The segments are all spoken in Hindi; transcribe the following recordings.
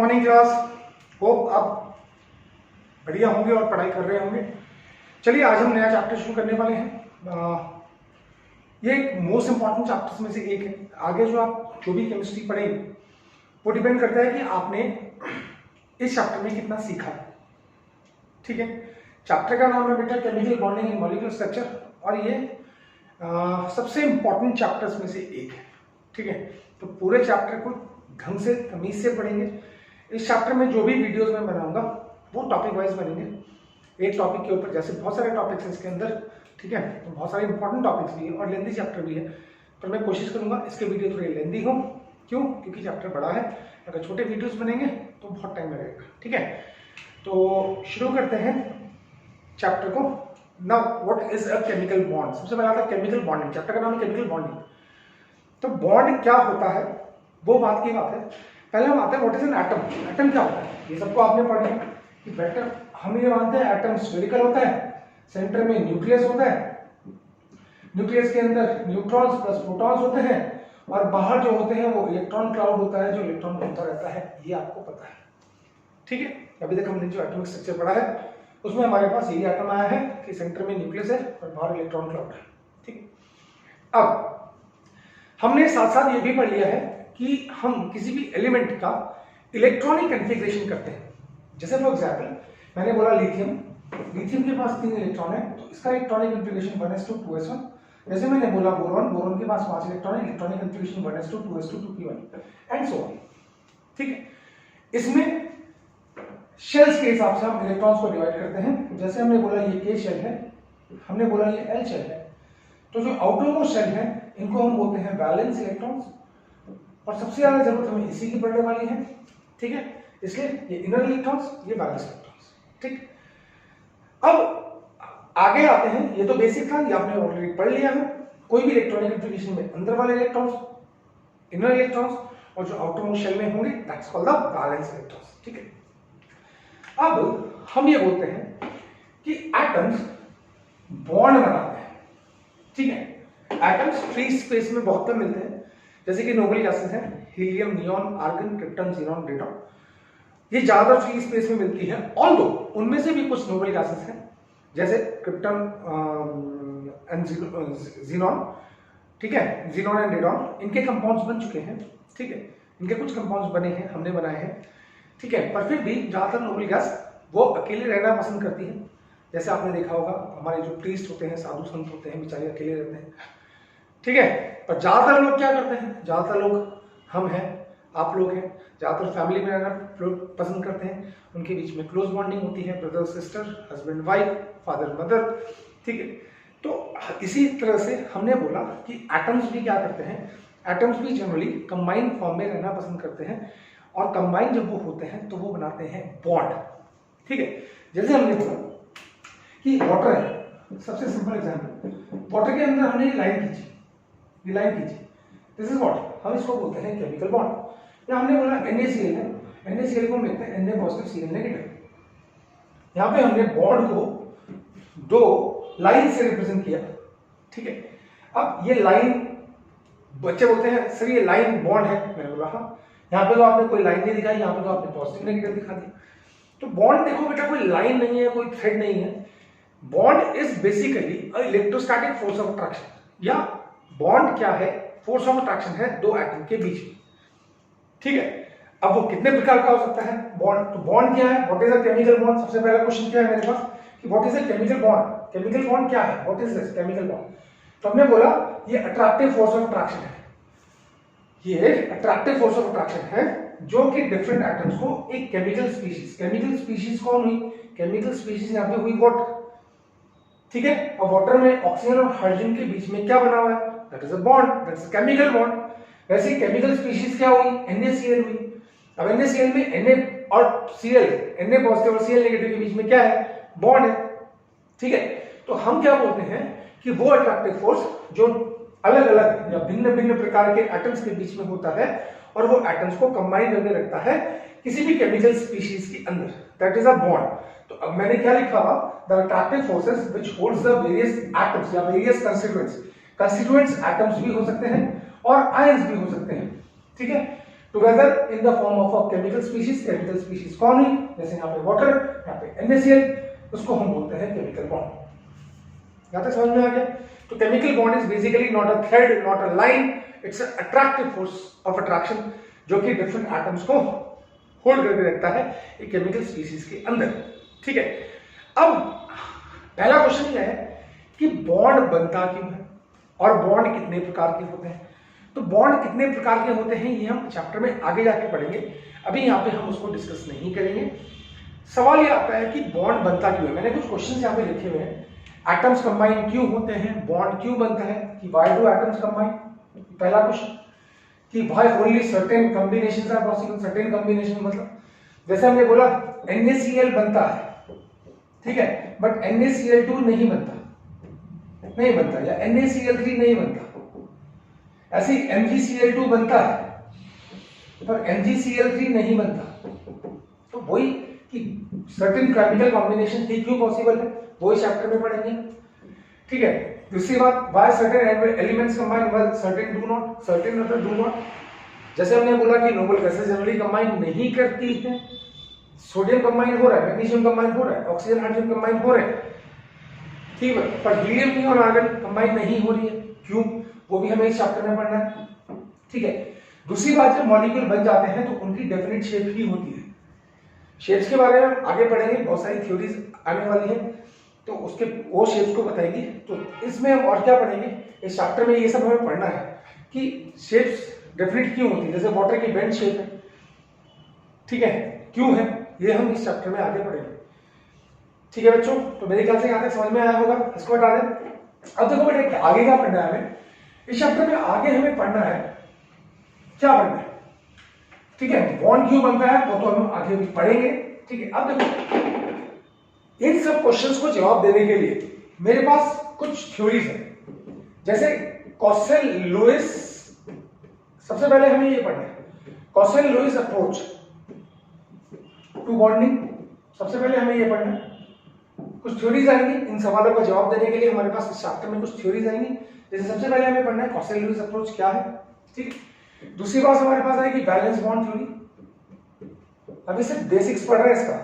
Morning class. होप आप बढ़िया होंगे और पढ़ाई कर रहे होंगे। चलिए आज हम नया चैप्टर शुरू करने वाले हैं। ये एक मोस्ट इंपॉर्टेंट चैप्टर्स में से एक है। आगे जो भी केमिस्ट्री पढ़ेंगे वो डिपेंड करता है कि आपने इस चैप्टर में कितना सीखा है। ठीक है, चैप्टर का नाम है बेटा chemical bonding in molecular structure और ये सबसे इंपॉर्टेंट चैप्टर्स में से एक है। ठीक है, तो पूरे चैप्टर को ढंग से तमीज से पढ़ेंगे। इस चैप्टर में जो भी वीडियोस मैं बनाऊंगा वो टॉपिक वाइज बनेंगे। एक टॉपिक के ऊपर, जैसे बहुत सारे टॉपिक्स हैं इसके अंदर, ठीक है, तो बहुत सारे इंपॉर्टेंट टॉपिक्स भी है और लेंथी चैप्टर भी है, पर मैं कोशिश करूंगा इसके वीडियो थोड़े लेंथी हो। क्यों? क्योंकि चैप्टर बड़ा है, अगर छोटे वीडियोस बनेंगे तो बहुत टाइम लगेगा। ठीक है, तो शुरू करते हैं चैप्टर को। Now what is a chemical bond. सबसे पहले आता है केमिकल बॉन्डिंग। चैप्टर का नाम है केमिकल बॉन्डिंग। तो बॉन्ड क्या होता है वो बात की बात है। पहले हम आते हैं what is an atom. Atom क्या होता है ये सबको आपने पढ़ा है कि बेटर हम ये मानते हैं एटम स्फेरिकल होता है, सेंटर में न्यूक्लियस होता है, न्यूक्लियस के अंदर न्यूट्रॉन्स प्लस प्रोटॉन्स होते हैं और बाहर जो होते हैं वो इलेक्ट्रॉन क्लाउड होता है जो इलेक्ट्रॉन घूमता रहता है। ये आपको पता है। ठीक है, अभी तक हमने जो एटॉमिक स्ट्रक्चर पढ़ा है उसमें हमारे पास यही एटम आया है कि सेंटर में न्यूक्लियस है और बाहर इलेक्ट्रॉन क्लाउड है। ठीक है, अब हमने साथ साथ ये भी पढ़ लिया है कि हम किसी भी एलिमेंट का इलेक्ट्रॉनिक कॉन्फ़िगरेशन करते हैं। जैसे फॉर एग्जांपल मैंने बोला लिथियम, लिथियम के पास 3 इलेक्ट्रॉन है तो इसका इलेक्ट्रॉनिक कॉन्फ़िगरेशन 1s2 2s1। जैसे मैंने बोला बोरॉन, बोरॉन के पास 5 इलेक्ट्रॉन है, electronic configuration 1s2 2s2 2p1 and so on. ठीक है, इसमें शेल्स के हिसाब से हम इलेक्ट्रॉन्स को डिवाइड करते हैं। जैसे हमने बोला ये K शेल है, हमने बोला ये L शेल है, तो जो आउटर मोस्ट शेल है इनको हम बोलते हैं वैलेंस इलेक्ट्रॉन्स और सबसे ज्यादा जरूरत हमें इसी की पड़ने वाली है। ठीक है, इसलिए ये इनर इलेक्ट्रॉन्स, ये वैलेंस इलेक्ट्रॉन्स। ठीक, अब आगे आते हैं। ये तो बेसिक था, ये आपने ऑलरेडी पढ़ लिया है। कोई भी इलेक्ट्रॉनिक कॉन्फ़िगरेशन में अंदर वाले इलेक्ट्रॉन्स, इनर इलेक्ट्रॉन्स और जो आउटर मोस्ट शेल में होंगे that's called the valence electrons. ठीक है, अब हम ये बोलते हैं कि एटम्स बॉन्ड बनाते हैं। ठीक है, एटम्स फ्री स्पेस में बहुत कम मिलते हैं। जैसे कि नोबल गैसेस हैं helium, neon, argon, krypton, xenon, radon, ये ज्यादातर फ्री स्पेस में मिलती है। ऑल्दो उनमें से भी कुछ नोबल गैसेस हैं जैसे क्रिप्टन एंड ज़ीनॉन। ठीक है, ज़ीनॉन एंड रेडॉन, इनके कंपाउंड्स बन चुके हैं। ठीक है, इनके कुछ कंपाउंड्स बने हैं, हमने बनाए हैं। ठीक है, पर फिर भी ज्यादातर नोबल गैस वो अकेले रहना पसंद करती है। जैसे आपने देखा होगा हमारे जो प्रीस्ट होते हैं, साधु संत होते हैं, बेचारे अकेले रहते हैं। ठीक है, पर ज्यादातर लोग क्या करते हैं, ज्यादातर लोग हम हैं, आप लोग हैं, ज्यादातर फैमिली में रहना पसंद करते हैं। उनके बीच में क्लोज बॉन्डिंग होती है, brother sister, husband wife, father mother. ठीक है, तो इसी तरह से हमने बोला कि एटम्स भी क्या करते हैं, एटम्स भी जनरली कंबाइंड फॉर्म में रहना पसंद करते हैं और कंबाइन जब वो होते हैं तो वो बनाते हैं बॉन्ड। ठीक है, जैसे हमने बोला कि वाटर है, सबसे सिंपल एग्जांपल, वाटर के अंदर हमने लाइन खींची, ये लाइन खींची, दिस इज व्हाट, हम इसको बोलते हैं केमिकल बॉन्ड। या हमने बोला NaCl है, NaCl को हम लिखते हैं Na पॉजिटिव Cl नेगेटिव। यहाँ पे हमने बॉन्ड को 2 लाइन से रिप्रेजेंट किया। ठीक है, अब ये लाइन, बच्चे बोलते हैं सर ये लाइन बॉन्ड है, मैंने बोला हाँ। यहाँ पे तो आपने कोई लाइन नहीं दिखाई, यहाँ पे तो आपने पॉजिटिव नेगेटिव दिखा दिया। तो बॉन्ड देखो बेटा, कोई लाइन नहीं है, कोई थ्रेड नहीं है। Bond is basically a electrostatic force of attraction, या बॉन्ड क्या है, फोर्स ऑफ अट्रैक्शन है 2 एटम के बीच में। ठीक है, अब वो कितने प्रकार का हो सकता है बॉन्ड। तो बॉन्ड क्या है, what is a chemical bond. सबसे पहला क्वेश्चन क्या है मेरे पास कि what is a chemical bond. Chemical bond क्या है, what is this chemical bond. तो हमने बोला ये अट्रैक्टिव फोर्स ऑफ अट्रैक्शन है, ये अट्रैक्टिव फोर्स ऑफ अट्रैक्शन है जो कि डिफरेंट एटम्स को एक केमिकल स्पीशीज, केमिकल स्पीशीज कौन हुई, केमिकल स्पीशीज यहाँ पे हुई वाटर। ठीक है, अब वाटर में ऑक्सीजन और हाइड्रोजन के बीच में क्या बना हुआ है, that is a bond, that is a chemical bond. वैसे केमिकल स्पीशीज क्या हुई, NaCl हुई। अब NaCl में Na और Cl, Na पॉजिटिव और Cl नेगेटिव के बीच में क्या है, बॉन्ड है। ठीक है, तो हम क्या बोलते हैं कि वो अट्रैक्टिव फोर्स जो अलग अलग या भिन्न भिन्न प्रकार के एटम्स के बीच में होता है और वो एटम्स को कंबाइन करके रखता है किसी भी केमिकल स्पीशीज के अंदर, दैट इज अ बॉन्ड। तो अब मैंने क्या लिखा, the attractive forces which holds the various atoms या वेरियस कंस्टिट्यूएंट्स, कंस्टिट्यूएंट्स एटम्स भी हो सकते हैं और आयंस भी हो सकते हैं। ठीक है, together in the form of a chemical species. Chemical species कौन हुई? जैसे यहाँ पे वाटर, यहाँ पे NaCl, उसको हम बोलते हैं केमिकल बॉन्ड। यहाँ तक समझ में आ गया? तो chemical bond is basically not a thread, not a line, it's a attractive force of attraction जो कि डिफरेंट एटम्स को होल्ड करके रखता है एक केमिकल स्पीशीज के अंदर। ठीक है, अब पहला क्वेश्चन यह है कि बॉन्ड बनता क्यों है और बॉन्ड कितने प्रकार के होते हैं। तो बॉन्ड कितने प्रकार के होते हैं ये हम चैप्टर में आगे जाके पढ़ेंगे, अभी यहाँ पे हम उसको डिस्कस नहीं करेंगे। सवाल ये आता है कि बॉन्ड बनता क्यों है। मैंने कुछ क्वेश्चन यहाँ पे लिखे हुए हैं। एटम्स कंबाइन क्यों होते हैं, बॉन्ड क्यों बनता है, कि व्हाई डू एटम्स कंबाइन, पहला क्वेश्चन। कि why only certain combinations are possible. Certain combination मतलब जैसे हमने बोला NaCl बनता है, ठीक है, बट NaCl2 नहीं बनता या NaCl3 नहीं बनता। ऐसे ही MgCl2 बनता है पर MgCl3 नहीं बनता। तो वही कि सर्टेन केमिकल कॉम्बिनेशन ही क्यों पॉसिबल है वो इस चैप्टर में पढ़ेंगे। ठीक है, दूसरी बात, why certain elements combine while certain do not. Certain मतलब डू नॉट, जैसे हमने बोला कि नोबल गैसेस जनरली कंबाइन नहीं करती हैं। सोडियम कंबाइन हो रहा है, मैग्नीशियम कंबाइन हो रहा है, ऑक्सीजन हाइड्रोजन कंबाइन हो रहे हैं, ठीक है, पर हीलियम नहीं और आर्गन कंबाइन नहीं हो रही है। क्यों, वो भी हमें इस चैप्टर में पढ़ना है। ठीक है, दूसरी बात, जब मॉलिक्यूल बन जाते हैं तो उनकी डेफिनेट शेप ही होती है। शेप्स के बारे में आगे पढ़ेंगे, बहुत सारी थ्योरीज आने वाली है तो उसके वो शेप्स को बताएगी। तो इसमें हम और क्या पढ़ेंगे इस चैप्टर में, ये सब हमें पढ़ना है कि शेप्स डेफिनेट क्यों होती है। जैसे वाटर की बेंड शेप है, ठीक है, क्यों है, ये हम इस चैप्टर में आगे पढ़ेंगे। ठीक है बच्चों, तो मेरे ख्याल से यहाँ तक समझ में आया होगा, इसको हटा दें। अब देखो बेटा आगे क्या पढ़ना है हमें इस चैप्टर में। आगे हमें पढ़ना है, क्या पढ़ना है, ठीक है, बॉन्ड क्यों बनता है वो तो हम आगे भी पढ़ेंगे। ठीक है, अब देखो इन सब क्वेश्चंस को जवाब देने के लिए मेरे पास कुछ थ्योरीज है। जैसे कॉसेल लुईस, सबसे पहले हमें ये पढ़ना है कॉसेल लुईस अप्रोच टू बॉन्डिंग। सबसे पहले हमें ये पढ़ना है, कुछ थ्योरीज आएंगी इन सवालों का जवाब देने के लिए। हमारे पास इस चैप्टर में कुछ थ्योरीज आएंगी। जैसे सबसे पहले हमें पढ़ना है कॉसेल लुईस अप्रोच क्या है, ठीक। दूसरी बात हमारे पास आएगी बैलेंस बॉन्ड थ्योरी। अभी सिर्फ बेसिक्स पढ़ रहे हैं इसका।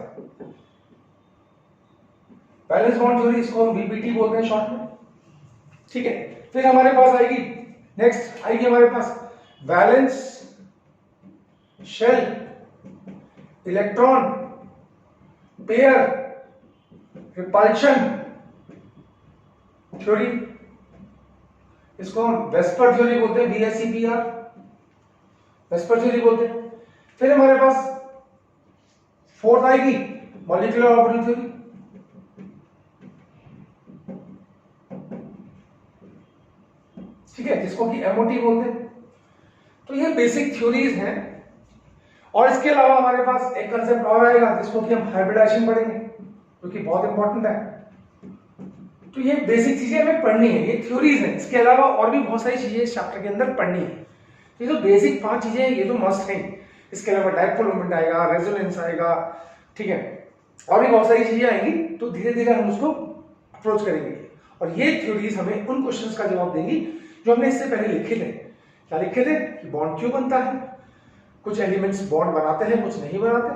बैलेंस बॉन्ड थ्योरी, इसको हम BBT बोलते हैं शॉर्ट में, ठीक है। फिर हमारे पास आएगी, नेक्स्ट आएगी हमारे पास valence shell electron pair repulsion theory, इसको हम वेस्पर थ्योरी बोलते हैं, VSEPR, वेस्पर थ्योरी बोलते हैं। फिर हमारे पास फोर्थ आएगी मॉलिक्यूलर ऑर्बिटल थ्योरी, ठीक है, जिसको कि MOT बोलते हैं। तो ये बेसिक थ्योरीज हैं। और इसके अलावा हमारे पास एक कंसेप्ट और आएगा जिसको कि हम हाइब्रिडाइजेशन पढ़ेंगे, जो कि बहुत इंपॉर्टेंट है। तो ये बेसिक चीजें हमें पढ़नी है, ये थ्योरीज हैं। इसके अलावा और भी बहुत सारी चीजें इस चैप्टर के अंदर पढ़नी है। ये जो बेसिक 5 चीजें हैं ये तो मस्ट हैं। इसके अलावा डायपोल मोमेंट आएगा, रेजोनेंस आएगा, ठीक है, और भी बहुत सारी चीजें आएंगी। तो धीरे धीरे हम उसको अप्रोच करेंगे और ये थ्योरीज हमें उन क्वेश्चंस का जवाब देंगी जो हमने इससे पहले लिखे थे। क्या लिखे थे कि बॉन्ड क्यों बनता है, कुछ एलिमेंट्स बॉन्ड बनाते हैं कुछ नहीं बनाते,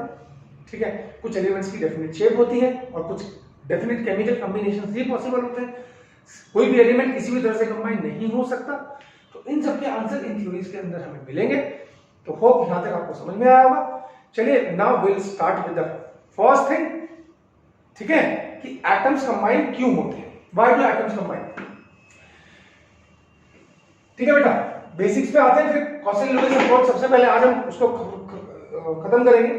ठीक है, कुछ एलिमेंट्स की डेफिनेट शेप होती है और कुछ डेफिनेट केमिकल कॉम्बिनेशन ही पॉसिबल होते हैं, कोई भी एलिमेंट किसी भी तरह से कंबाइन नहीं हो सकता। तो इन सब के आंसर इन थ्योरीज के अंदर हमें मिलेंगे। तो होप यहां तक आपको समझ में आया होगा। चलिए now will start with the first thing, ठीक है, कि एटम्स कंबाइन क्यों होते हैं, व्हाई डू एटम्स कंबाइन। ठीक है बेटा, बेसिक्स पे आते हैं, फिर कॉसेल लुईस अप्रोच सबसे पहले आज हम उसको खत्म करेंगे।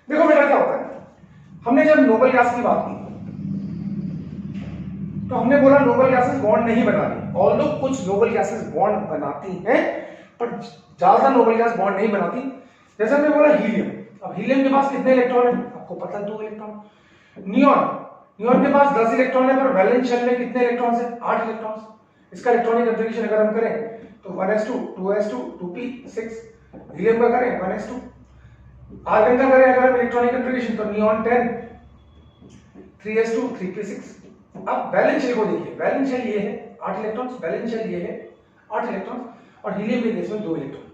देखो बेटा क्या होता है, हमने जब नोबल गैस की बात की तो हमने बोला नोबल गैसेस बॉन्ड नहीं बनाती। ऑल्दो कुछ नोबल गैसेस बॉन्ड बनाती हैं पर ज्यादातर नोबल गैस बॉन्ड नहीं बनाती। जैसे हमने बोला हीलियम, अब हीलियम के पास कितने इलेक्ट्रॉन है आपको पता है, 2 इलेक्ट्रॉन। नियॉन के पास 10 इलेक्ट्रॉन है पर वैलेंस शेल में कितने इलेक्ट्रॉन्स है, 8 इलेक्ट्रॉन्स। इसका इलेक्ट्रॉनिक कॉन्फ़िगरेशन अगर हम करें तो 1s2 2s2 2p6, हीलियम का करें 1s2। आर्गन का करें अगर हम इलेक्ट्रॉनिक कॉन्फ़िगरेशन तो नियॉन 10 3s2 3p6। अब वैलेंस शेल को देखिए, वैलेंस शेल ये है 8 इलेक्ट्रॉन्स, वैलेंस शेल ये है 8 इलेक्ट्रॉन्स और हीलियम के केस में 2 इलेक्ट्रॉन।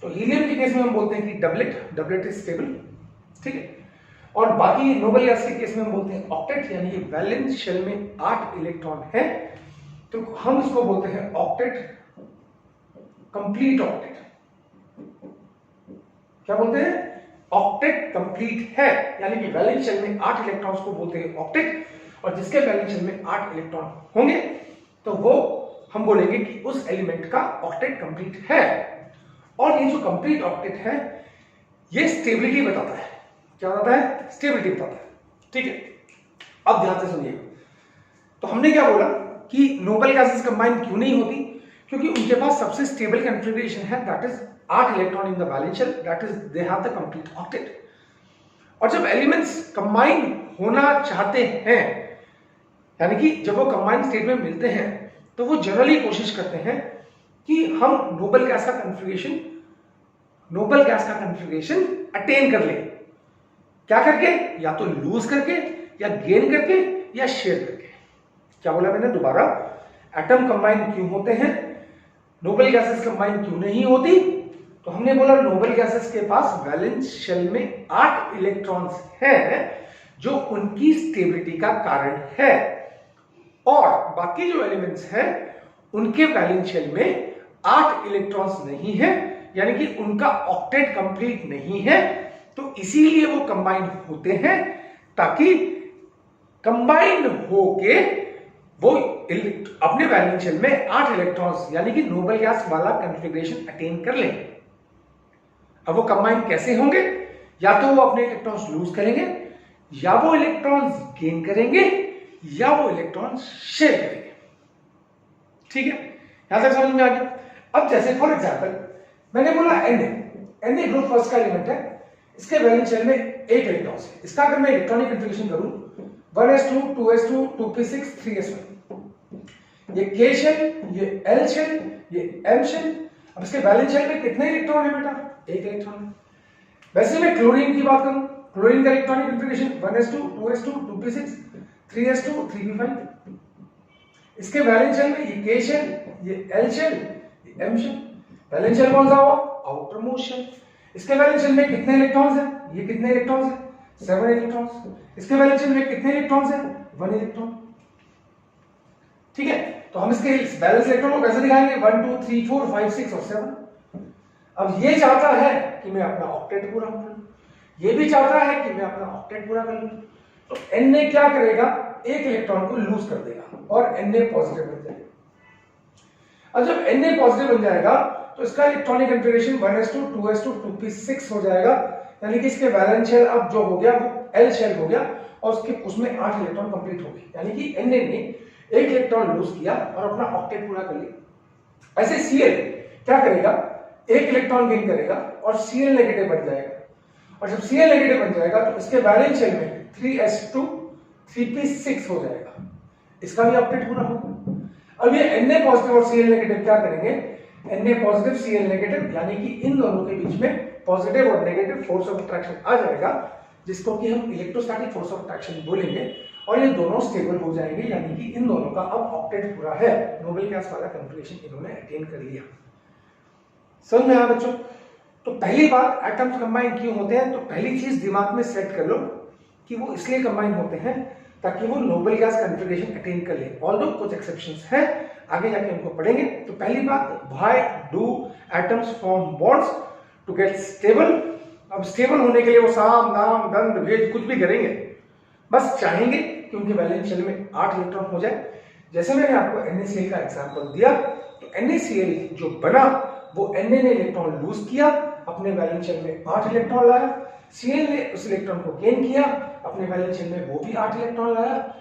तो हीलियम के केस में हम बोलते हैं कि डबलेट इज स्टेबल, ठीक है। और बाकी नोबल गैस के केस में हम बोलते हैं ऑक्टेट, यानी कि वैलेंस शेल में 8 इलेक्ट्रॉन है, तो हम इसको बोलते हैं ऑक्टेट, कंप्लीट ऑक्टेट। क्या बोलते हैं? ऑक्टेट कंप्लीट है, यानी कि वैलेंस शेल में 8 इलेक्ट्रॉन्स को बोलते हैं ऑक्टेट, और जिसके वैलेंस शेल में 8 इलेक्ट्रॉन होंगे तो वो हम बोलेंगे कि उस एलिमेंट का ऑक्टेट कंप्लीट है। और ये जो कंप्लीट ऑक्टेट है ये स्टेबिलिटी बताता है। क्या बताता है? स्टेबिलिटी बताता है, ठीक है। अब ध्यान से सुनिएगा, तो हमने क्या बोला कि नोबल गैसेस कंबाइन क्यों नहीं होती? क्योंकि उनके पास सबसे स्टेबल कॉन्फ़िगरेशन है, that is 8 electron in the valence shell, that is they have the complete octet. और जब एलिमेंट्स कंबाइन होना चाहते हैं, यानी कि जब वो कंबाइंड स्टेट में मिलते हैं, तो वो जनरली कोशिश करते हैं कि हम नोबल गैस का कॉन्फ़िगरेशन अटेन कर लें। क्या करके? या तो लूज करके, या गेन करके, या शेयर करके। क्या बोला मैंने दोबारा? एटम कंबाइन क्यों होते हैं, नोबल गैसेस कंबाइन क्यों नहीं होती? तो हमने बोला नोबल गैसेस के पास वैलेंस शेल में 8 इलेक्ट्रॉन्स हैं, जो उनकी स्टेबिलिटी का कारण है, और बाकी जो एलिमेंट्स हैं उनके वैलेंस शेल में 8 इलेक्ट्रॉन्स नहीं है, यानी कि उनका ऑक्टेट कंप्लीट नहीं है। तो इसीलिए वो कंबाइन होते हैं, ताकि कंबाइन होके वो अपने वैलेंस शेल में 8 इलेक्ट्रॉन्स, यानी कि नोबल गैस वाला कॉन्फ़िगरेशन अटेन कर लें। अब वो कंबाइन कैसे होंगे? या तो वो अपने इलेक्ट्रॉन्स लूज करेंगे, या वो इलेक्ट्रॉन्स गेन करेंगे, या वो इलेक्ट्रॉन्स शेयर करेंगे, ठीक है। यहां तक समझ में आ गया? अब जैसे फॉर एग्जांपल मैंने बोला Na ग्रुप फर्स्ट का एलिमेंट है, इसके वैलेंस शेल में 8 इलेक्ट्रॉन्स है। इसका अगर मैं इलेक्ट्रॉनिक कॉन्फ़िगरेशन करूं 1s2 2s2 2p6 3s1, ये K शेल, ये L शेल, ये M शेल। अब इसके वैलेंस शेल में कितने इलेक्ट्रॉन है बेटा? 1 इलेक्ट्रॉन है। वैसे मैं क्लोरीन की बात करूं, क्लोरीन का electronic configuration 1s2 2s2 2p6 3s2 3p5। इसके वैलेंस शेल में ये K शेल, ये L शेल, ये M शेल। वैलेंस शेल कौन सा हुआ? Outermost shell. इसके वैलेंस शेल में कितने इलेक्ट्रॉन्स हैं? ये कितने इलेक्ट्रॉन्स हैं? 7 इलेक्ट्रॉन्स। इसके वैलेंस शेल में कितने इलेक्ट्रॉन्स हैं? 1 इलेक्ट्रॉन, ठीक है। तो हम इसके बैलेंस इलेक्ट्रॉन को कैसे दिखाएंगे? 1 2 3 4 5 6 और 7। अब ये चाहता है कि मैं अपना ऑक्टेट पूरा कर लूं, ये भी चाहता है कि मैं अपना ऑक्टेट पूरा कर लूं। तो Na क्या करेगा? एक इलेक्ट्रॉन को लूज कर देगा और Na पॉजिटिव बन जाएगा। अब जब Na पॉजिटिव बन जाएगा तो इसका electronic configuration 1s2 2s2 2p6 हो जाएगा, यानी कि इसके वैलेंस शेल अब जो हो गया वो L शेल हो गया, और उसमें 8 इलेक्ट्रॉन कंप्लीट हो गए, यानी कि Na ने एक इलेक्ट्रॉन लूज किया और अपना ऑक्टेट पूरा कर लिया। ऐसे Cl क्या करेगा? एक इलेक्ट्रॉन गेन करेगा और Cl नेगेटिव बन जाएगा, और जब Cl नेगेटिव बन जाएगा तो इसके वैलेंस शेल में 3s2 3p6 हो जाएगा, इसका भी ऑक्टेट पूरा होगा। अब ये Na पॉजिटिव और Cl नेगेटिव क्या करेंगे? Na पॉजिटिव Cl नेगेटिव, यानी कि इन दोनों के बीच में पॉजिटिव और नेगेटिव फोर्स ऑफ अट्रैक्शन आ जाएगा, जिसको कि हम इलेक्ट्रोस्टैटिक फोर्स ऑफ अट्रैक्शन बोलेंगे, और ये दोनों स्टेबल हो जाएंगे, यानी कि इन दोनों का अब ऑक्टेट पूरा है। नोबल गैस वाला कॉन्फ़िगरेशन इन्होंने अटेन कर लिया। समझ में आया बच्चों? तो पहली बात, एटम्स कंबाइन क्यों होते हैं? तो पहली चीज दिमाग में सेट कर लो कि वो इसलिए कंबाइन होते हैं ताकि वो नोबल गैस कॉन्फ़िगरेशन अटेन कर ले। ऑल्दो कुछ एक्सेप्शंस हैं, आगे जाके उनको पढ़ेंगे। तो पहली बात, why do atoms form bonds? To get stable. अब स्टेबल होने के लिए वो साम दाम दंड भेद कुछ भी करेंगे, बस चाहेंगे कि उनके वैलेंस शेल में 8 इलेक्ट्रॉन हो जाए। जैसे मैंने आपको NaCl का एग्जांपल दिया, तो NaCl जो बना वो Na ने इलेक्ट्रॉन लूज किया, अपने वैलेंस शेल में 8 इलेक्ट्रॉन लाया, Cl ने उस इलेक्ट्रॉन को गेन किया, अपने वैलेंस शेल में वो भी 8 इलेक्ट्रॉन लाया,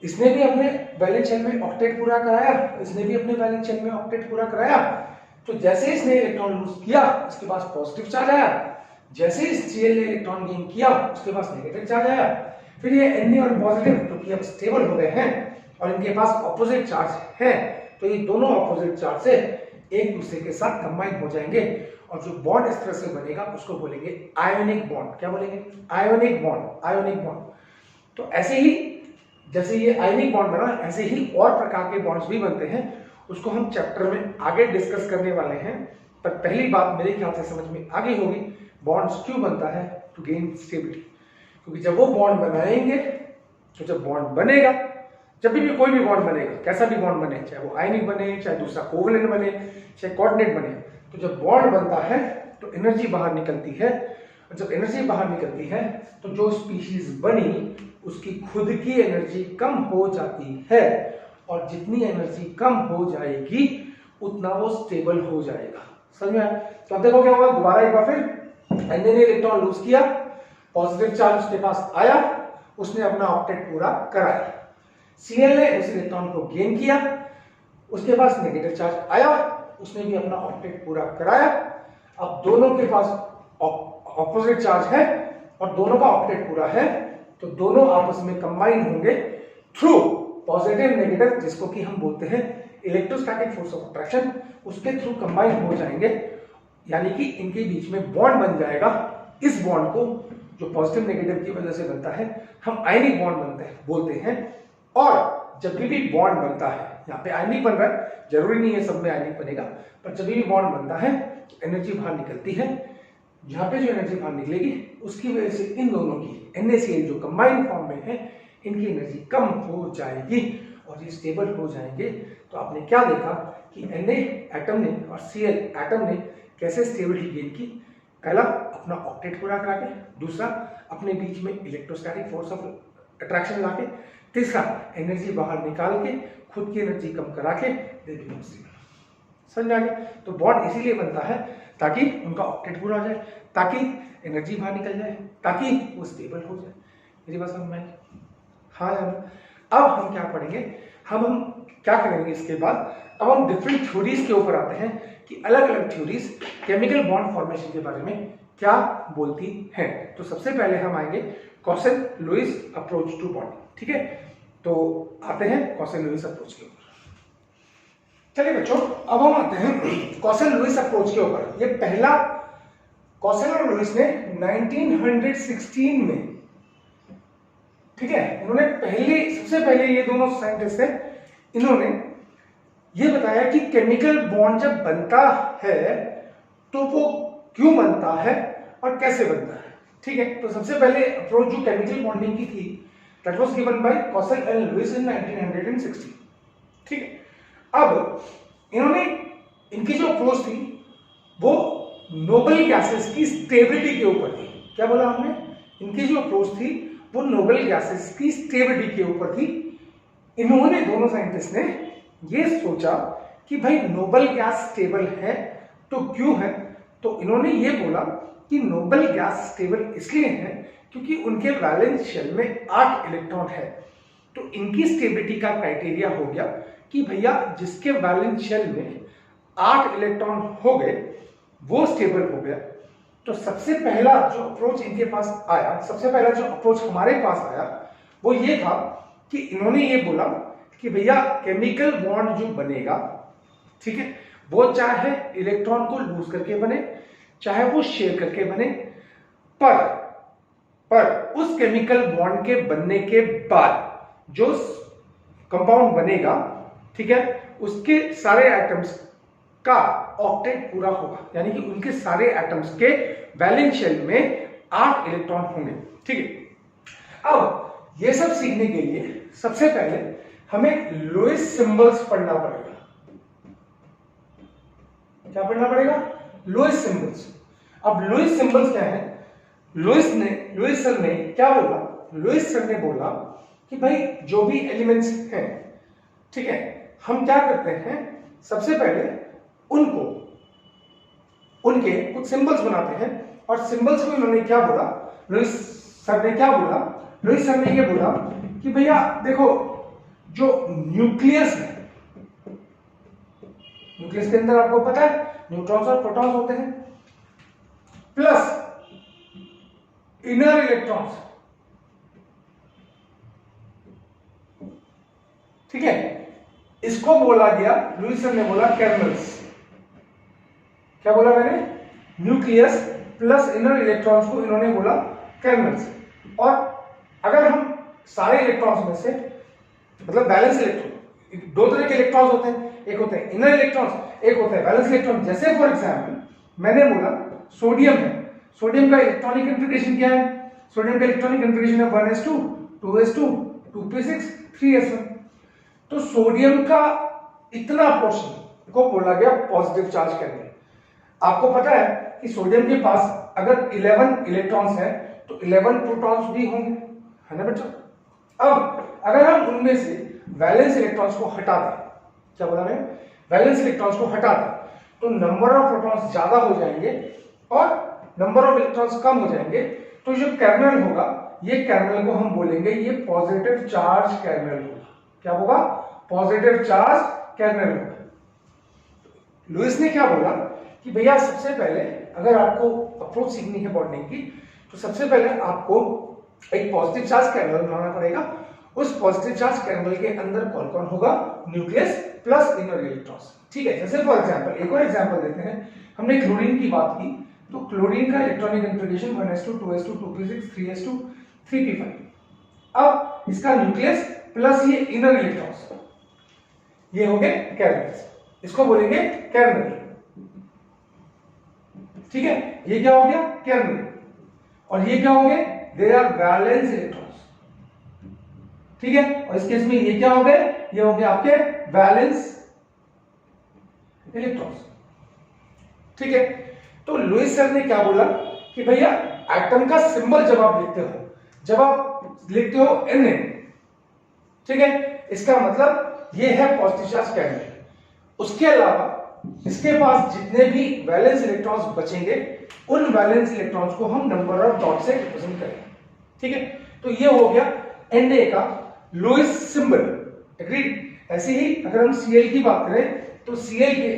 इसने भी अपने वैलेंस शेल में ऑक्टेट पूरा कराया, इसने भी अपने वैलेंस शेल में ऑक्टेट पूरा कराया। तो जैसे इसने इलेक्ट्रॉन लूज किया उसके पास पॉजिटिव चार्ज आया, जैसे इस Cl ने इलेक्ट्रॉन गेन किया उसके पास नेगेटिव चार्ज आया। फिर ये Na और पॉजिटिव क्योंकि अब स्टेबल हो गए हैं और इनके पास ऑपोजिट चार्ज है, तो ये दोनों ऑपोजिट चार्ज से एक दूसरे के साथ कंबाइन हो जाएंगे, और जो बॉन्ड इस तरह से बनेगा उसको बोलेंगे आयोनिक बॉन्ड। क्या बोलेंगे? Ionic bond. Ionic bond. तो ऐसे ही जैसे ये आयोनिक बॉन्ड बना, ऐसे ही और प्रकार के बॉन्ड्स भी बनते हैं, उसको हम चैप्टर में आगे डिस्कस करने वाले हैं पर पहली बात मेरे ख्याल से समझ में आ गई होगी, बॉन्ड्स क्यों बनता है? To gain stability. क्योंकि जब वो बॉन्ड बनाएंगे, तो जब बॉन्ड बनेगा, जब भी कोई भी बॉन्ड बनेगा, कैसा भी बॉन्ड बने, चाहे वो आयनिक बने, चाहे दूसरा कोवलेंट बने, चाहे कोऑर्डिनेट बने, तो जब बॉन्ड बनता है तो एनर्जी बाहर निकलती है, और जब एनर्जी बाहर निकलती है तो जो स्पीशीज बनी उसकी खुद की एनर्जी कम हो जाती है, और जितनी एनर्जी कम हो जाएगी उतना वो स्टेबल हो जाएगा। समझ में आया? तो अब देखो क्या हुआ, दोबारा एक बार फिर एन ने इलेक्ट्रॉन लूज किया, पॉजिटिव चार्ज उसके पास आया, उसने अपना ऑक्टेट पूरा कराया। Cl ने उस इलेक्ट्रॉन को गेन किया, उसके पास नेगेटिव चार्ज आया, उसने भी अपना ऑक्टेट पूरा कराया। अब दोनों के पास ऑपोजिट चार्ज है और दोनों का ऑक्टेट पूरा है, तो दोनों आपस में कंबाइन होंगे थ्रू पॉजिटिव नेगेटिव, जिसको कि हम बोलते हैं इलेक्ट्रोस्टैटिक फोर्स ऑफ अट्रैक्शन, उसके थ्रू कंबाइन हो जाएंगे, यानी कि इनके बीच में बॉन्ड बन जाएगा। इस बॉन्ड को जो पॉजिटिव नेगेटिव की वजह से बनता है हम आयनिक बॉन्ड बोलते हैं। और जब भी बॉन्ड बनता है, यहाँ पे आयनिक बन रहा है, जरूरी नहीं है सब में आयनिक बनेगा, पर जब भी बॉन्ड बनता है तो एनर्जी बाहर निकलती है। यहाँ पे जो एनर्जी बाहर निकलेगी उसकी वजह से इन दोनों की NaCl जो कंबाइंड फॉर्म में है, इनकी एनर्जी कम हो जाएगी और ये स्टेबल हो जाएंगे। तो आपने क्या देखा कि Na एटम ने और Cl एटम ने कैसे स्टेबिलिटी गेन की? पहला अपना ऑक्टेट पूरा करा के, दूसरा अपने बीच में इलेक्ट्रोस्टैटिक फोर्स ऑफ अट्रैक्शन लाके, तीसरा एनर्जी बाहर निकाल के खुद की एनर्जी कम करा के दे दी। समझ में आ गया? तो बॉन्ड इसीलिए बनता है ताकि उनका ऑक्टेट पूरा हो जाए, ताकि एनर्जी बाहर निकल जाए, ताकि वो स्टेबल हो जाए। मेरी बात समझ में आई? हाँ यार। अब हम क्या पढ़ेंगे, हम क्या करेंगे इसके बाद, अब हम डिफरेंट थ्योरीज के ऊपर आते हैं कि अलग अलग थ्योरीज केमिकल बॉन्ड फॉर्मेशन के बारे में क्या बोलती हैं। तो सबसे पहले हम आएंगे कॉसेल लुईस अप्रोच टू बॉन्डिंग। ठीक है, तो आते हैं कॉसेल लुईस अप्रोच के ऊपर। चलिए बच्चों, अब हम आते हैं कॉसेल लुईस अप्रोच के ऊपर। ये पहला कॉसेल और लुईस ने 1916 में, ठीक है, इन्होंने सबसे पहले ये दोनों साइंटिस्ट थे, इन्होंने ये बताया कि केमिकल बॉन्ड जब बनता है तो वो क्यों बनता है और कैसे बनता है। ठीक है, तो सबसे पहले अप्रोच जो केमिकल बॉन्डिंग की थी, that was given by Kossel and Lewis in 1916। ठीक है, अब इन्होंने, इनकी जो अप्रोच थी वो नोबल गैसेस की स्टेबिलिटी के ऊपर थी। क्या बोला हमने? इनकी जो अप्रोच थी वो नोबल गैसेस की स्टेबिलिटी के ऊपर थी। इन्होंने, दोनों साइंटिस्ट ने ये सोचा कि भाई नोबल गैस स्टेबल है तो क्यों है, तो इन्होंने ये बोला कि नोबल गैस स्टेबल इसलिए है क्योंकि उनके वैलेंस शेल में 8 इलेक्ट्रॉन है। तो इनकी स्टेबिलिटी का क्राइटेरिया हो गया कि भैया जिसके वैलेंस शेल में 8 इलेक्ट्रॉन हो गए वो स्टेबल हो गया। तो सबसे पहला जो अप्रोच इनके पास आया, सबसे पहला जो अप्रोच हमारे पास आया वो ये था कि इन्होंने ये बोला कि भैया केमिकल बॉन्ड जो बनेगा, ठीक है, वो चाहे इलेक्ट्रॉन को लूज करके बने, चाहे वो शेयर करके बने, पर उस केमिकल बॉन्ड के बनने के बाद जो कंपाउंड बनेगा, ठीक है, उसके सारे एटम्स का ऑक्टेट पूरा होगा, यानी कि उनके सारे एटम्स के वैलेंस शेल में 8 इलेक्ट्रॉन होंगे। ठीक है, अब ये सब सीखने के लिए सबसे पहले हमें लुईस सिंबल्स पढ़ना पड़ेगा। क्या पढ़ना पड़ेगा? Lewis symbols. अब लुईस सिंबल्स क्या है? लुईस सर ने क्या बोला? लुईस सर ने बोला कि भाई जो भी एलिमेंट्स हैं, ठीक है, हम क्या करते हैं, सबसे पहले उनके कुछ सिंबल्स बनाते हैं। और सिंबल्स को इन्होंने क्या बोला, लुईस सर ने क्या बोला? लुईस सर ने ये बोला कि भैया देखो, जो न्यूक्लियस है, न्यूक्लियस के अंदर आपको पता है न्यूट्रॉन्स और प्रोटॉन्स होते हैं, प्लस इनर इलेक्ट्रॉन्स, ठीक है, इसको बोला गया, लुईस सर ने बोला केर्नल्स। क्या बोला मैंने? न्यूक्लियस प्लस इनर इलेक्ट्रॉन्स को इन्होंने बोला केर्नल्स। और अगर हम सारे इलेक्ट्रॉन्स में से, मतलब बैलेंस इलेक्ट्रॉन, दो तरह के इलेक्ट्रॉन्स होते हैं, एक होते हैं इनर इलेक्ट्रॉन्स, एक होते हैं वैलेंस इलेक्ट्रॉन। जैसे फॉर एग्जांपल मैंने बोला सोडियम है, सोडियम का इलेक्ट्रॉनिक कॉन्फ़िगरेशन क्या है? सोडियम का इलेक्ट्रॉनिक कॉन्फ़िगरेशन है 1s2 2s2 2p6 3s1। तो सोडियम का इतना पोर्शन को बोला गया पॉजिटिव चार्ज करने। आपको पता है कि सोडियम के पास अगर 11 इलेक्ट्रॉन्स है तो 11 प्रोटॉन्स भी होंगे, है ना बच्चों? अब अगर हम उनमें से वैलेंस इलेक्ट्रॉन्स को हटा दें, क्या बोला मैं? वैलेंस इलेक्ट्रॉन्स को हटा दें तो नंबर ऑफ प्रोटॉन्स ज्यादा हो जाएंगे और नंबर ऑफ इलेक्ट्रॉन्स कम हो जाएंगे। तो जो कर्नल होगा, ये कर्नल को हम बोलेंगे ये पॉजिटिव चार्ज कर्नल होगा। क्या होगा? पॉजिटिव चार्ज कर्नल होगा। लुईस ने क्या बोला कि भैया सबसे पहले अगर आपको अप्रोच सीखनी है बॉन्डिंग की तो सबसे पहले आपको एक पॉजिटिव चार्ज कर्नल बनाना पड़ेगा। उस पॉजिटिव चार्ज कर्नल के अंदर कौन कौन होगा? Nucleus plus inner electrons. ठीक है, जैसे फॉर एग्जांपल एक और एग्जांपल देते हैं। हमने क्लोरीन की बात की तो क्लोरीन का electronic configuration 1s2 2s2 2p6 3s2 3p5। अब इसका न्यूक्लियस प्लस ये इनर इलेक्ट्रॉन्स, ये हो गए कर्नल्स, इसको बोलेंगे कर्नल। ठीक है, ये क्या हो गया? कर्नल। और ये क्या हो गए? There are valence electrons. ठीक है, और इस केस में ये क्या हो गए? ये हो गए आपके वैलेंस इलेक्ट्रॉन्स। ठीक है, तो लुईस सर ने क्या बोला कि भैया एटम का सिंबल जब आप लिखते हो, जब आप लिखते हो Na, ठीक है, इसका मतलब ये है पॉजिटिव चार्ज कर्नल। उसके अलावा इसके पास जितने भी वैलेंस इलेक्ट्रॉन्स बचेंगे उन वैलेंस इलेक्ट्रॉन्स को हम नंबर ऑफ डॉट से रिप्रेजेंट करेंगे। ठीक है, तो ये हो गया Na का लुईस सिंबल। एग्रीड? ऐसे ही अगर हम Cl की बात करें तो Cl के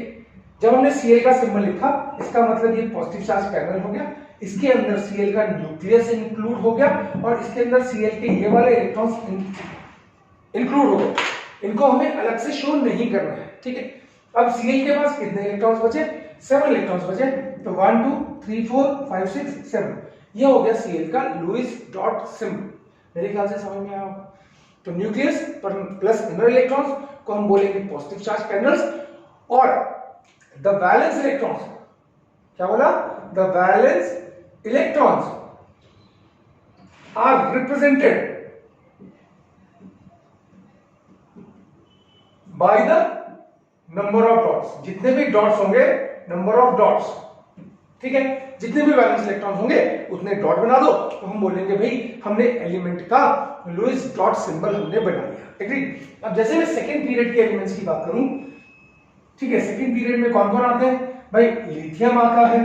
जब हमने Cl का सिंबल लिखा इसका मतलब ये पॉजिटिव चार्ज कर्नल हो गया, इसके अंदर Cl का न्यूक्लियस इंक्लूड हो गया और इसके अंदर Cl के ये वाले इलेक्ट्रॉन्स इंक्लूड हो गए। इनको हमें अलग से शो नहीं करना है। ठीक है, अब Cl के पास कितने इलेक्ट्रॉन्स बचे? 7 इलेक्ट्रॉन्स बचे। तो 1 2 3 4 5 6 7, ये हो गया Cl का लुईस डॉट सिंबल। मेरे ख्याल से समझ में आया होगा। तो न्यूक्लियस पर प्लस इनर इलेक्ट्रॉन्स को हम बोलेंगे पॉजिटिव चार्ज कर्नल्स और द वैलेंस इलेक्ट्रॉन्स, क्या बोला? The valence electrons are represented by the number of dots. जितने भी डॉट्स होंगे, नंबर ऑफ डॉट्स, ठीक है, जितने भी वैलेंस इलेक्ट्रॉन्स होंगे उतने डॉट बना दो तो हम बोलेंगे भाई हमने एलिमेंट का लुईस डॉट सिंबल हमने बना लिया। एग्रीड? अब जैसे मैं सेकंड पीरियड के एलिमेंट्स की बात करूं, ठीक है, सेकंड पीरियड में कौन कौन आते हैं? भाई लिथियम आता है,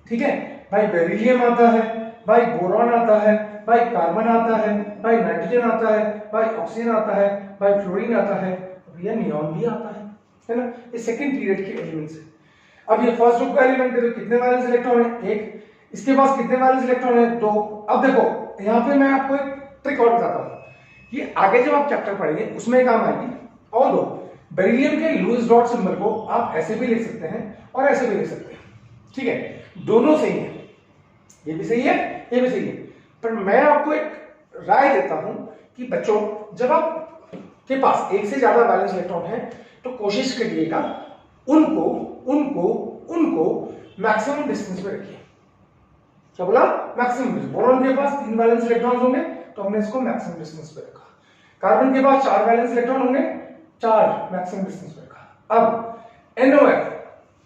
ठीक है, भाई बेरिलियम आता है, भाई बोरॉन आता है, भाई कार्बन आता है, भाई नाइट्रोजन आता है, भाई ऑक्सीजन आता है, भाई फ्लोरीन आता है, भैया नियॉन भी आता है ना? ये सेकंड पीरियड के एलिमेंट्स है। अब ये फर्स्ट ग्रुप का एलिमेंट है तो कितने वैलेंस इलेक्ट्रॉन है? एक। इसके पास कितने वैलेंस इलेक्ट्रॉन है? 2। अब देखो यहाँ पे मैं आपको एक ट्रिक और बताता हूँ कि आगे जब आप चैप्टर पढ़ेंगे उसमें काम आएगी। और दो, बेरिलियम के लुईस डॉट सिंबल को आप ऐसे भी लिख सकते हैं और ऐसे भी लिख सकते हैं। ठीक है, दोनों सही है, ये भी सही है, ये भी सही है। पर मैं आपको एक राय देता हूं कि बच्चों जब आप के पास एक से ज्यादा वैलेंस इलेक्ट्रॉन है तो कोशिश करिएगा उनको उनको उनको मैक्सिमम डिस्टेंस पे रखिए। क्या बोला? Maximum distance. बोरॉन के पास 3 वैलेंस इलेक्ट्रॉन होंगे तो हमने इसको मैक्सिमम डिस्टेंस पे रखा। कार्बन के पास 4 वैलेंस इलेक्ट्रॉन होंगे, 4 मैक्सिमम डिस्टेंस पे रखा। अब NOF,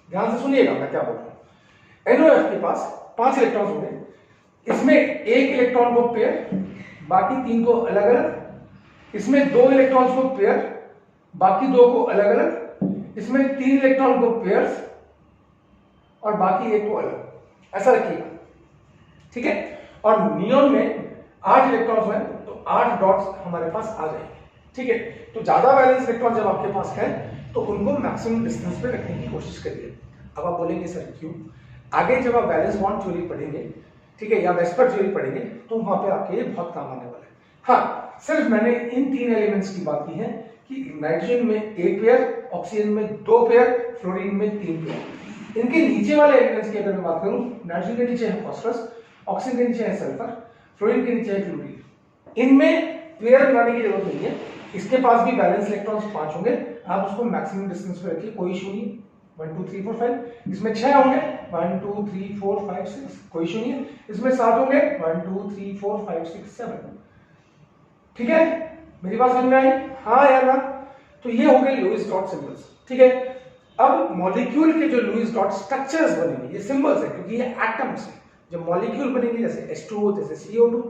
ध्यान से सुनिएगा मैं क्या बोल रहा हूं। NOF के पास 5 इलेक्ट्रॉन होंगे, इसमें एक इलेक्ट्रॉन को पेयर, बाकी 3 को अलग अलग, इसमें 2 इलेक्ट्रॉन्स को पेयर, बाकी 2 को अलग अलग, इसमें 3 इलेक्ट्रॉन को पेयर्स और बाकी 1 को अलग, ऐसा रखिएगा। ठीक है, और नियॉन में 8 इलेक्ट्रॉन्स हैं तो 8 डॉट्स हमारे पास आ जाएंगे। ठीक है, तो ज्यादा वैलेंस इलेक्ट्रॉन जब आपके पास है तो उनको मैक्सिमम डिस्टेंस पे रखने की कोशिश करिए। अब आप बोलेंगे सर क्यों? आगे जब आप वैलेंस बॉन्ड थ्योरी पढ़ेंगे, ठीक है, या वेस्पर थ्योरी पढ़ेंगे तो वहां पे आपके बहुत काम आने वाला है। हाँ, सिर्फ मैंने इन 3 एलिमेंट्स की बात की है कि नाइट्रोजन में 1 पेयर, ऑक्सीजन में 2 पेयर, फ्लोरीन में 3 पेयर। इनके नीचे वाले एलिमेंट्स की अगर मैं बात करूं, नाइट्रोजन के नीचे है फास्फोरस, ऑक्सीजन के नीचे है सल्फर, फ्लोरीन के नीचे है क्लोरीन। इनमें पेयर बनाने की जरूरत नहीं है, इसके पास भी बैलेंस इलेक्ट्रॉन्स 5 होंगे, आप उसको मैक्सिमम डिस्टेंस पे रखिए, कोई इशू नहीं। 1 2 3 4 5, इसमें 6 होंगे, 1 2 3 4 5 6, कोई इशू नहीं है। इसमें 7 होंगे, 1 2 3 4 5 6 7। ठीक है, मेरी बात समझ में आई? हाँ या ना? तो ये हो गए लुईस डॉट सिंबल्स। ठीक है, अब मॉलिक्यूल के जो लुईस डॉट स्ट्रक्चर्स बनेंगे, ये सिंबल्स है क्योंकि ये एटम्स है। जब मॉलिक्यूल बनेंगे जैसे H2O, जैसे CO2,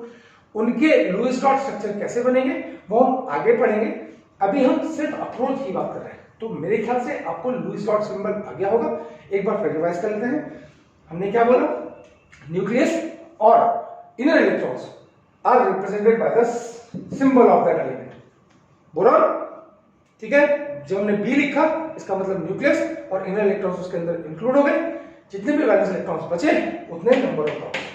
उनके लुईस डॉट स्ट्रक्चर कैसे बनेंगे वो हम आगे पढ़ेंगे। अभी हम सिर्फ अप्रोच की बात कर रहे हैं। तो मेरे ख्याल से आपको लुईस डॉट सिंबल आ गया होगा। एक बार फिर रिवाइज कर लेते हैं। हमने क्या बोला? न्यूक्लियस और inner electrons are represented by the symbol of that element. Boron, ठीक है, जो हमने बी लिखा इसका मतलब न्यूक्लियस और इनर इलेक्ट्रॉन्स उसके अंदर इंक्लूड हो गए। जितने भी वैलेंस इलेक्ट्रॉन्स बचे उतने नंबर ऑफ इलेक्ट्रॉन्स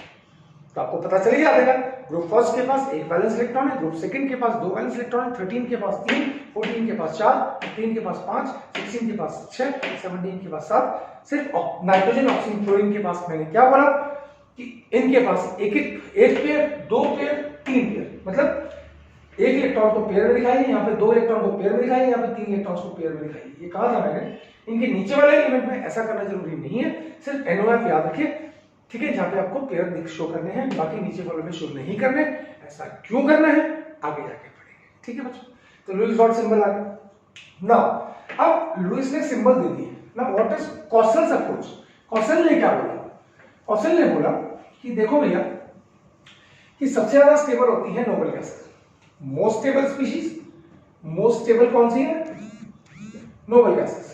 तो आपको पता चल ही जाएगा। ग्रुप फर्स्ट के पास एक वैलेंस इलेक्ट्रॉन है, ग्रुप सेकंड के पास 2 वैलेंस इलेक्ट्रॉन है, 13 के पास 3, 14 के पास 4, 15 के पास 5, 16 के पास 6, 17 के पास 7। सिर्फ नाइट्रोजन, ऑक्सीजन, फ्लोरीन के पास मैंने क्या बोला कि इनके पास एक पेयर, 2 पेयर, 3 पेयर, मतलब एक इलेक्ट्रॉन को पेयर में दिखाइए, यहाँ पे 2 इलेक्ट्रॉन को पेयर में दिखाइए, यहाँ पे 3 इलेक्ट्रॉन्स को पेयर में दिखाइए। ये कहा था मैंने। इनके नीचे वाले एलिमेंट में ऐसा करना जरूरी नहीं है, सिर्फ NOF याद रखिए। ठीक है, जहां पे आपको पेयर शो करने हैं, बाकी नीचे वाले में शो नहीं करने। ऐसा क्यों करना है आगे जाके पढ़ेंगे। ठीक है बच्चों, तो लुईस डॉट सिंबल आ गया। नाउ अब लुईस ने सिंबल दे दिए। Now what is Kossel's approach? Kossel ने क्या बोला? कॉसल ने बोला कि देखो भैया कि सबसे ज्यादा स्टेबल होती है noble gases. Most stable species, most stable कौन सी है? Noble gases.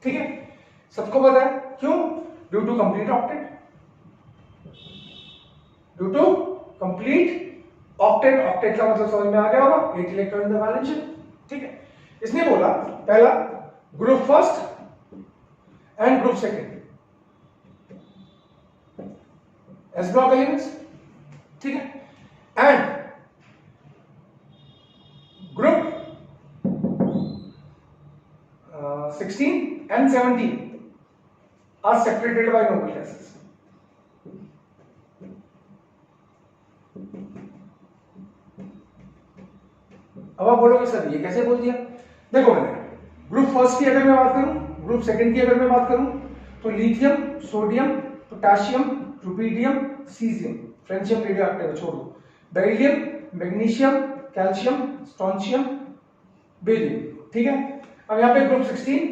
ठीक है, सबको पता है क्यों? Due to complete octet. Due to complete octet. Octet का मतलब समझ में आ गया होगा, 8 electron in the valence shell. ठीक है, इसने बोला पहला group first and group second s block elements. ठीक है, and group 16 and 17 are separated by noble gases. अब आप बोलोगे सर ये कैसे बोल दिया? देखो मैंने ग्रुप फर्स्ट की अगर मैं बात करूं, ग्रुप सेकंड की अगर मैं बात करूं, तो lithium, sodium, potassium, rubidium, caesium, francium radio active छोड़ दो, beryllium, magnesium, calcium, strontium, beryllium. ठीक है, अब यहाँ पे ग्रुप 16,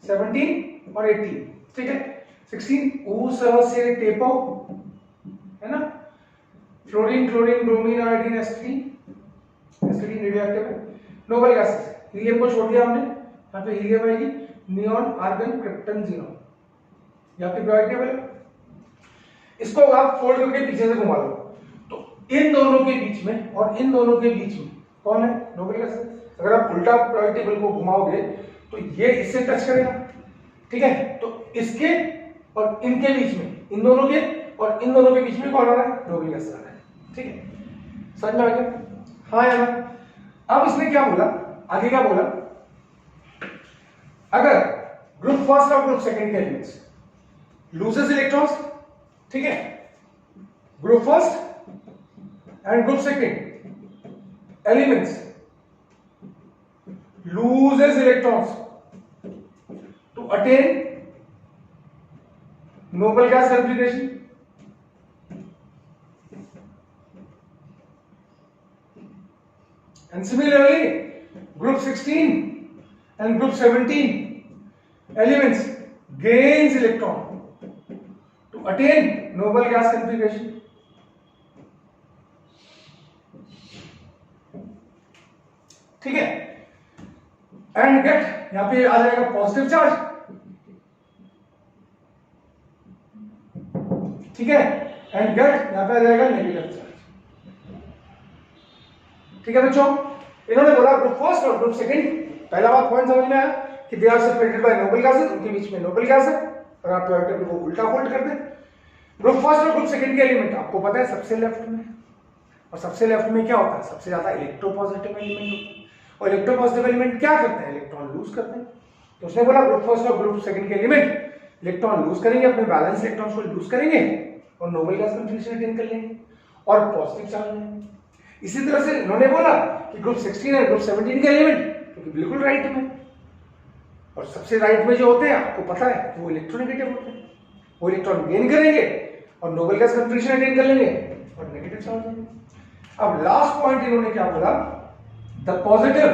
17 और 18। ठीक है, 16 ऊस से टेपो है ना, फ्लोरीन, क्लोरीन, ब्रोमीन, आयोडीन, एसिडिन रेडियो एक्टिव है। नोबल गैसेस, हीलियम को छोड़ दिया हमने, यहाँ पे हीलियम आएगी, नियॉन, आर्गन, क्रिप्टन, जीनोन, यहाँ पे बायोएक्टिव है। इसको आप फोल्ड करके पीछे से घुमा लो तो इन दोनों के बीच में और इन दोनों के बीच में कौन है? Noble gases. अगर आप उल्टा पीरियोडिक टेबल को घुमाओगे तो ये इससे टच करेगा। ठीक है, तो इसके और इनके बीच में, इन दोनों के और इन दोनों के बीच में कौन आ रहा है? नोबल गैस आ रहा है। ठीक है, समझ में आ गया? हाँ या ना? अब इसने क्या बोला, आगे क्या बोला? अगर ग्रुप फर्स्ट और ग्रुप सेकंड के एलिमेंट्स लूजेस इलेक्ट्रॉन्स, ठीक है, group first and group second elements loses electrons to attain noble gas configuration. And similarly, group 16 and group 17 elements gains electron to attain noble gas configuration. ठीक है, एंड गेट, यहां पे आ जाएगा पॉजिटिव चार्ज। ठीक है, एंड गेट यहां पे आ जाएगा नेगेटिव चार्ज। ठीक है बच्चों, इन्होंने बोला ग्रुप फर्स्ट और ग्रुप सेकंड। पहला बात पॉइंट समझ में आया कि they are separated by noble gases, उनके बीच में नोबल गैस है। और आप टेबल को उल्टा फोल्ड कर दें, ग्रुप फर्स्ट और ग्रुप सेकंड के एलिमेंट आपको पता है सबसे लेफ्ट में, और सबसे लेफ्ट में क्या होता है? सबसे ज्यादा इलेक्ट्रोपॉजिटिव एलिमेंट होता है। और इलेक्ट्रोपॉजिटिव एलिमेंट क्या करते हैं? इलेक्ट्रॉन लूज करते हैं। तो उसने बोला ग्रुप फर्स्ट और ग्रुप सेकंड के एलिमेंट इलेक्ट्रॉन लूज करेंगे, अपने बैलेंस इलेक्ट्रॉन्स को लूज करेंगे और नोबल गैस कॉन्फिगरेशन अटेन कर लेंगे और पॉजिटिव चार्ज लेंगे। इसी तरह से इन्होंने बोला कि ग्रुप 16 है ग्रुप 17 के एलिमेंट, क्योंकि बिल्कुल राइट में, और सबसे राइट में जो होते हैं आपको पता है वो इलेक्ट्रोनेगेटिव होते हैं, वो इलेक्ट्रॉन गेन करेंगे और नोबेल गैस कॉन्फिगरेशन अटेन कर लेंगे और नेगेटिव चार्ज होंगे। अब लास्ट पॉइंट इन्होंने क्या बोला, the positive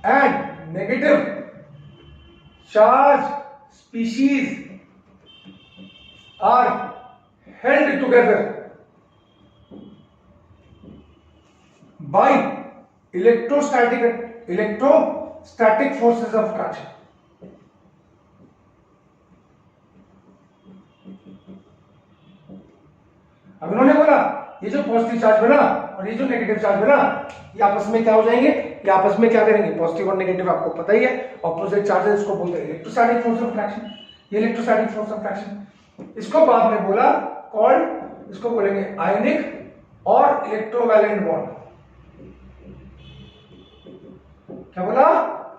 and negative charge species are held together by electrostatic forces of attraction. अब इन्होंने बोला ये जो पॉजिटिव चार्ज बना और ये जो नेगेटिव चार्ज बना, ये आपस में क्या हो जाएंगे, ये आपस में क्या करेंगे, पॉजिटिव और नेगेटिव आपको पता ही है, ऑपोजिट चार्जेस इसको बोलते हैं इलेक्ट्रोस्टैटिक फोर्स ऑफ अट्रैक्शन, ये इलेक्ट्रोस्टैटिक फोर्स ऑफ अट्रैक्शन। इसको बाद में बोला कॉल्ड, इसको बोलेंगे आयनिक और इलेक्ट्रोवैलेंट बॉन्ड। क्या बोला,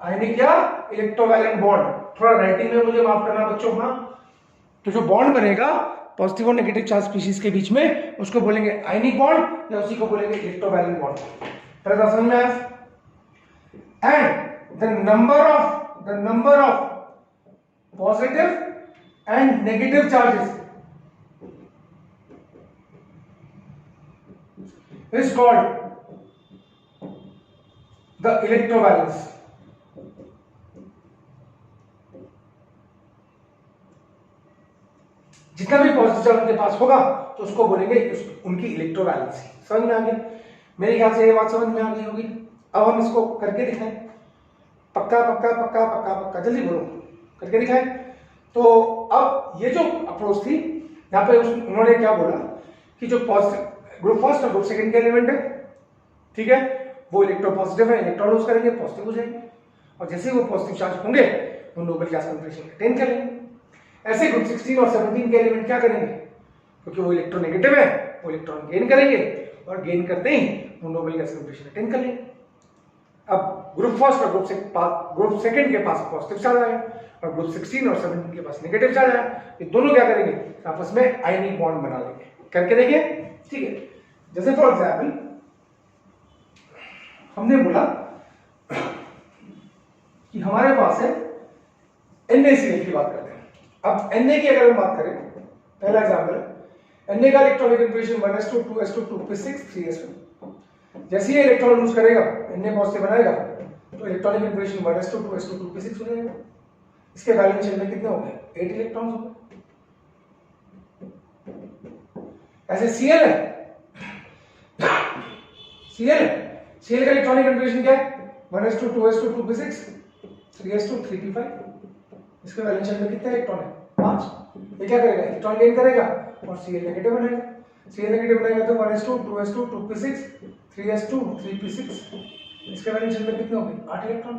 आयनिक या इलेक्ट्रोवैलेंट बॉन्ड। थोड़ा राइटिंग में मुझे माफ करना बच्चों, हाँ, तो जो बॉन्ड बनेगा पॉजिटिव और नेगेटिव चार्ज स्पीशीज के बीच में, उसको बोलेंगे आयनिक बॉन्ड या उसी को बोलेंगे इलेक्ट्रोवैलेंट बॉन्ड। पहले समझ में आया। And the number of positive and negative charges is called the electrovalence। जितना भी पॉजिटिव चार्ज उनके पास होगा तो उसको बोलेंगे उनकी इलेक्ट्रोवैलेंसी। समझ में आ गया? मेरे ख्याल से ये बात समझ में आ गई होगी। अब हम इसको करके दिखाएं, पक्का पक्का पक्का पक्का पक्का, जल्दी बोलो, करके दिखाएं। तो अब ये जो अप्रोच थी, यहाँ पे उन्होंने क्या बोला कि जो पॉजिटिव ग्रुप फर्स्ट और ग्रुप सेकंड के एलिमेंट है, ठीक है, वो इलेक्ट्रोपॉजिटिव है, इलेक्ट्रॉन लूज करेंगे, पॉजिटिव हो जाएंगे, और जैसे ही वो पॉजिटिव चार्ज होंगे वो नोबेल गैस कॉन्फिगरेशन अटेन कर लेंगे। ऐसे ग्रुप 16 और 17 के एलिमेंट क्या करेंगे, क्योंकि वो इलेक्ट्रोनेगेटिव है, वो इलेक्ट्रॉन गेन करेंगे और गेन करते ही वो नोबेल गैस कॉन्फिगरेशन अटेन कर लेंगे। अब ग्रुप फर्स्ट और ग्रुप सेकंड के पास पॉजिटिव चार्ज आया और ग्रुप 16 और 17 के पास नेगेटिव चार्ज आया, ये दोनों क्या करेंगे, आपस में आयनिक बॉन्ड बना लेंगे। करके देखिए, ठीक है। जैसे फॉर एग्जाम्पल हमने बोला कि हमारे पास है NaCl की बात करते हैं। अब Na की अगर हम बात करें, पहला एग्जाम्पल Na का electronic configuration 1s2 2s2 2p6 3s2। जैसे ही इलेक्ट्रॉन लूज करेगा, Na पॉजिटिव बनाएगा, तो electronic configuration 1s2 2s2 2p6 हो जाएगा। इसके वैलेंस शेल में कितने हो गए, 8 इलेक्ट्रॉन्स हो गए। ऐसे Cl है, Cl का इलेक्ट्रॉनिक कन्फिगरेशन क्या है, 1s2 2s2 2p6 3s2 3p5। इसके वैलेंस शेल में कितने इलेक्ट्रॉन है, 5। ये क्या करेगा, इलेक्ट्रॉन गेन करेगा और Cl नेगेटिव बनाएगा। Cl नेगेटिव बनाएगा तो 1s2 2s2 2p6 3s2 3p6। इसके वैलेंस शेल में कितने हो गए, 8 इलेक्ट्रॉन।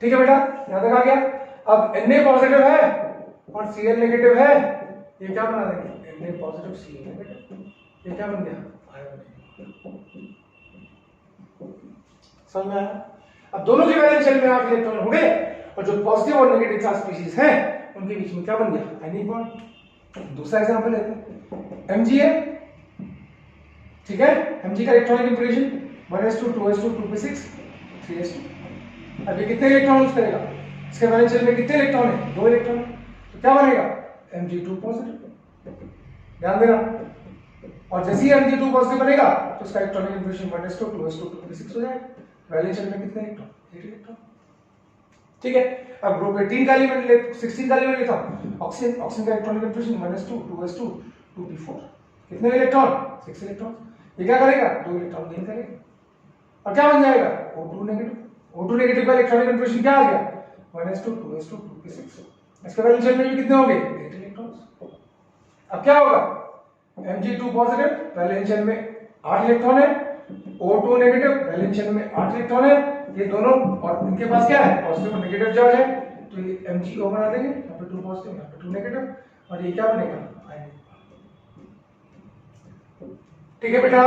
ठीक है बेटा, यहां तक आ गया। अब Na पॉजिटिव है और Cl नेगेटिव है, ये क्या बना देंगे, Na पॉजिटिव Cl नेगेटिव। ये क्या बन गया, आयन। समझ में आया? अब दोनों के वैलेंस शेल में 8 इलेक्ट्रॉन हो गए और जो पॉजिटिव और नेगेटिव चार्ज स्पीशीज हैं उनके बीच में क्या बन गया, आयनिक बॉन्ड। दूसरा एग्जांपल लेते हैं, Mg है, ठीक है। Mg का electronic configuration 1s2 2s2 2p6 3s2। अब ये कितने इलेक्ट्रॉन यूज करेगा, इसके वैलेंस शेल में कितने इलेक्ट्रॉन है, 2 इलेक्ट्रॉन। तो क्या बनेगा, Mg2 पॉजिटिव। ध्यान देना। और जैसे ही Mg2 पॉजिटिव बनेगा तो इसका electronic configuration 1s2 2s2 2p6 हो जाएगा। वैलेंस शेल में कितने इलेक्ट्रॉन, 8 इलेक्ट्रॉन। ठीक है। अब ग्रुप 18 का एलिमेंट ले, 16 का एलिमेंट लेता हूं, ऑक्सीजन का electronic configuration 1s2 2s2 2p4। कितने इलेक्ट्रॉन, 6 इलेक्ट्रॉन। ये क्या करेगा, 2 इलेक्ट्रॉन गेन करेगा और क्या बन जाएगा, O2 नेगेटिव। O2 नेगेटिव का इलेक्ट्रॉनिक कन्फिगरेशन क्या आ गया, 1s2 2s2 2p6। इसके वैलेंस शेल में भी कितने हो गए, 8 इलेक्ट्रॉन्स। अब क्या होगा, Mg2 पॉजिटिव, वैलेंस शेल में 8 इलेक्ट्रॉन है, O2 नेगेटिव, वैलेंस शेल में 8 इलेक्ट्रॉन है। ये दोनों और इनके पास क्या है, पॉजिटिव और नेगेटिव चार्ज है, तो ये MgO बना देंगे, यहाँ पे 2 पॉजिटिव यहाँ पे 2 नेगेटिव, और ये क्या बनेगा, आयनिक। ठीक है बेटा,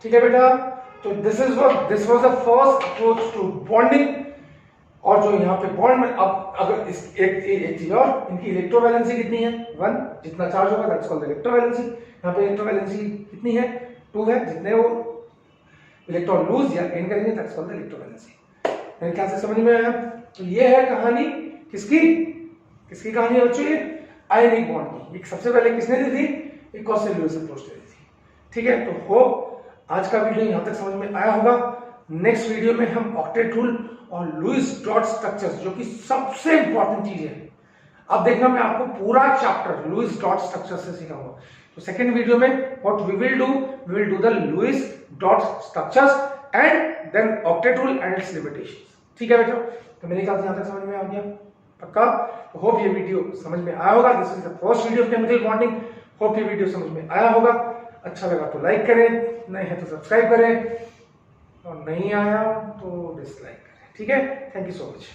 ठीक है बेटा। तो this was the first approach to bonding. और जो यहाँ पे बॉन्ड में, अब अगर इस एक चीज और, इनकी इलेक्ट्रोवैलेंसी कितनी है, 1। जितना चार्ज होगा दैट्स कॉल्ड इलेक्ट्रोवैलेंसी। यहाँ पे इलेक्ट्रोवैलेंसी कितनी है, 2 है, जितने वो इलेक्ट्रॉन लूज या गेन करेंगे दैट्स कॉल्ड द इलेक्ट्रोवैलेंसी। मेरे ख्याल से समझ में आया। तो ये है कहानी किसकी कहानी है बच्चों, ये आयनिक बॉन्ड की। एक सबसे पहले किसने दी थी, एक कॉर्सेलियस अप्रोच ने दी थी। ठीक है, तो होप आज का वीडियो यहां तक समझ में आया होगा। नेक्स्ट वीडियो में हम ऑक्टेट रूल और लुईस डॉट स्ट्रक्चर्स, जो कि सबसे इंपॉर्टेंट चीज है, अब देखना मैं आपको पूरा चैप्टर लुईस डॉट स्ट्रक्चर से सिखाऊंगा। तो सेकंड वीडियो में what we will do the Lewis dot structures and then octet rule and its limitations. ठीक है बेटा, तो मेरे ख्याल से यहां तक समझ में आ गया पक्का। तो होप ये वीडियो समझ में आया होगा। This is the first video of chemical bonding. Hope ये वीडियो समझ में आया होगा। अच्छा लगा तो लाइक करें, नए हैं तो सब्सक्राइब करें, और नहीं आया तो डिसलाइक करें। ठीक है, थैंक यू सो मच।